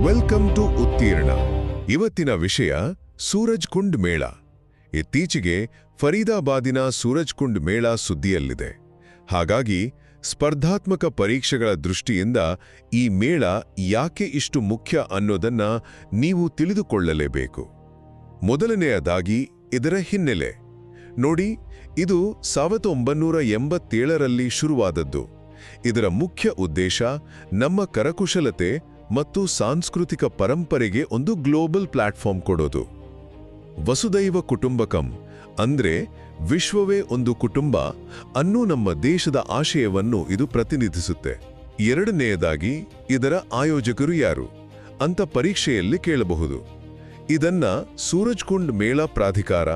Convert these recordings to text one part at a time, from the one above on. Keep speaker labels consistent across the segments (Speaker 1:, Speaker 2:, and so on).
Speaker 1: Welcome to ಉತ್ತೀರ್ಣ. ಇವತ್ತಿನ ವಿಷಯ ಸೂರಜ್ ಕುಂಡ್ ಮೇಳ. ಇತ್ತೀಚೆಗೆ ಫರೀದಾಬಾದಿನ ಸೂರಜ್ ಕುಂಡ್ ಮೇಳ ಸುದ್ದಿಯಲ್ಲಿದೆ. ಹಾಗಾಗಿ ಸ್ಪರ್ಧಾತ್ಮಕ ಪರೀಕ್ಷೆಗಳ ದೃಷ್ಟಿಯಿಂದ ಈ ಮೇಳ ಯಾಕೆ ಇಷ್ಟು ಮುಖ್ಯ ಅನ್ನೋದನ್ನ ನೀವು ತಿಳಿದುಕೊಳ್ಳಲೇಬೇಕು. ಮೊದಲನೆಯದಾಗಿ ಇದರ ಹಿನ್ನೆಲೆ ನೋಡಿ. ಇದು 1987ರಲ್ಲಿ ಶುರುವಾದದ್ದು. ಇದರ ಮುಖ್ಯ ಉದ್ದೇಶ ನಮ್ಮ ಕರಕುಶಲತೆ ಮತ್ತು ಸಾಂಸ್ಕೃತಿಕ ಪರಂಪರೆಗೆ ಒಂದು ಗ್ಲೋಬಲ್ ಪ್ಲಾಟ್ಫಾರ್ಮ್ ಕೊಡೋದು. ವಸುದೈವ ಕುಟುಂಬಕಂ ಅಂದ್ರೆ ವಿಶ್ವವೇ ಒಂದು ಕುಟುಂಬ ಅನ್ನೋ ನಮ್ಮ ದೇಶದ ಆಶಯವನ್ನು ಇದು ಪ್ರತಿನಿಧಿಸುತ್ತೆ. ಎರಡನೆಯದಾಗಿ ಇದರ ಆಯೋಜಕರು ಯಾರು ಅಂತ ಪರೀಕ್ಷೆಯಲ್ಲಿ ಕೇಳಬಹುದು. ಇದನ್ನ ಸೂರಜ್ ಕುಂಡ್ ಮೇಳ ಪ್ರಾಧಿಕಾರ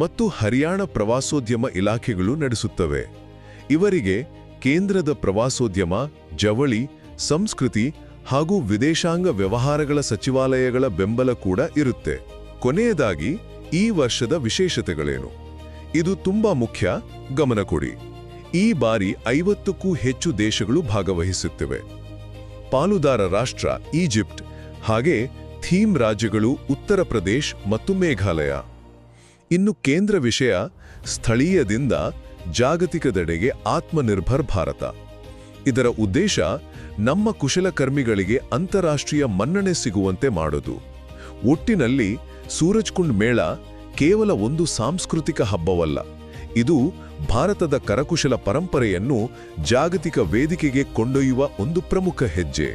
Speaker 1: ಮತ್ತು ಹರಿಯಾಣ ಪ್ರವಾಸೋದ್ಯಮ ಇಲಾಖೆಗಳು ನಡೆಸುತ್ತವೆ. ಇವರಿಗೆ ಕೇಂದ್ರದ ಪ್ರವಾಸೋದ್ಯಮ, ಜವಳಿ, ಸಂಸ್ಕೃತಿ ಹಾಗೂ ವಿದೇಶಾಂಗ ವ್ಯವಹಾರಗಳ ಸಚಿವಾಲಯಗಳ ಬೆಂಬಲ ಕೂಡ ಇರುತ್ತೆ. ಕೊನೆಯದಾಗಿ ಈ ವರ್ಷದ ವಿಶೇಷತೆಗಳೇನು? ಇದು ತುಂಬಾ ಮುಖ್ಯ, ಗಮನ ಕೊಡಿ. ಈ ಬಾರಿ 50ಕ್ಕೂ ಹೆಚ್ಚು ದೇಶಗಳು ಭಾಗವಹಿಸುತ್ತಿವೆ. ಪಾಲುದಾರ ರಾಷ್ಟ್ರ ಈಜಿಪ್ಟ್, ಹಾಗೆ ಥೀಮ್ ರಾಜ್ಯಗಳು ಉತ್ತರ ಪ್ರದೇಶ್ ಮತ್ತು ಮೇಘಾಲಯ. ಇನ್ನು ಕೇಂದ್ರ ವಿಷಯ ಸ್ಥಳೀಯದಿಂದ ಜಾಗತಿಕದೆಡೆಗೆ ಆತ್ಮನಿರ್ಭರ್ ಭಾರತ. ಇದರ ಉದ್ದೇಶ ನಮ್ಮ ಕುಶಲಕರ್ಮಿಗಳಿಗೆ ಅಂತಾರಾಷ್ಟ್ರೀಯ ಮನ್ನಣೆ ಸಿಗುವಂತೆ ಮಾಡೋದು. ಒಟ್ಟಿನಲ್ಲಿ ಸೂರಜ್ ಕುಂಡ್ ಮೇಳ ಕೇವಲ ಒಂದು ಸಾಂಸ್ಕೃತಿಕ ಹಬ್ಬವಲ್ಲ, ಇದು ಭಾರತದ ಕರಕುಶಲ ಪರಂಪರೆಯನ್ನು ಜಾಗತಿಕ ವೇದಿಕೆಗೆ ಕೊಂಡೊಯ್ಯುವ ಒಂದು ಪ್ರಮುಖ ಹೆಜ್ಜೆ.